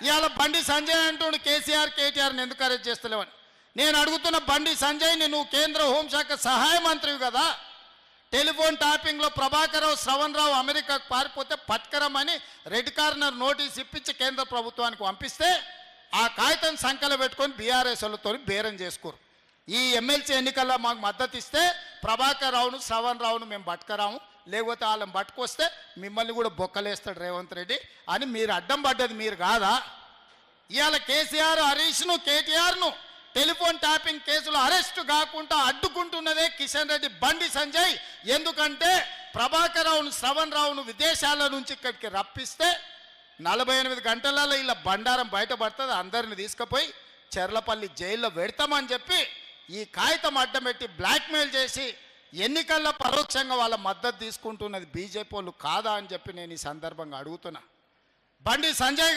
ఇవాళ బండి సంజయ్ అంటుండు కేసీఆర్ కేటీఆర్ని ఎందుకు అరెస్ట్ చేస్తలేవని. నేను అడుగుతున్న బండి సంజయ్ని, నువ్వు కేంద్ర హోంశాఖ సహాయ మంత్రివి కదా, టెలిఫోన్ ట్యాపింగ్లో ప్రభాకరరావు శ్రవణ్ రావు అమెరికాకు పారిపోతే పట్కరమని రెడ్ కార్నర్ నోటీస్ ఇప్పించి కేంద్ర ప్రభుత్వానికి పంపిస్తే ఆ కాగితం సంఖ్యలో పెట్టుకొని బీఆర్ఎస్ వాళ్ళతో బేరం చేసుకోరు. ఈ ఎమ్మెల్సీ ఎన్నికల్లో మాకు మద్దతు ఇస్తే ప్రభాకర్ రావును శ్రవణ్ రావును మేము పట్టుకరాము, లేకపోతే వాళ్ళని పట్టుకొస్తే మిమ్మల్ని కూడా బొక్కలేస్తాడు రేవంత్ రెడ్డి అని మీరు అడ్డం పడ్డది మీరు కాదా? ఇవాళ కేసీఆర్ హరీష్ను కేటీఆర్ను టెలిఫోన్ ట్యాపింగ్ కేసులో అరెస్టు కాకుండా అడ్డుకుంటున్నదే కిషన్ రెడ్డి బండి సంజయ్. ఎందుకంటే ప్రభాకర్ రావును శ్రవణ్ రావును విదేశాల నుంచి ఇక్కడికి రప్పిస్తే 48 గంటలలో ఇలా బండారం బయటపడుతుంది, అందరిని తీసుకుపోయి చెర్లపల్లి జైల్లో పెడతామని చెప్పి ఈ కాగితం అడ్డం పెట్టి బ్లాక్మెయిల్ చేసి ఎన్నికల్లో పరోక్షంగా వాళ్ళ మద్దతు తీసుకుంటున్నది బీజేపీ వాళ్ళు కాదా అని చెప్పి నేను ఈ సందర్భంగా అడుగుతున్నా. బండి సంజయ్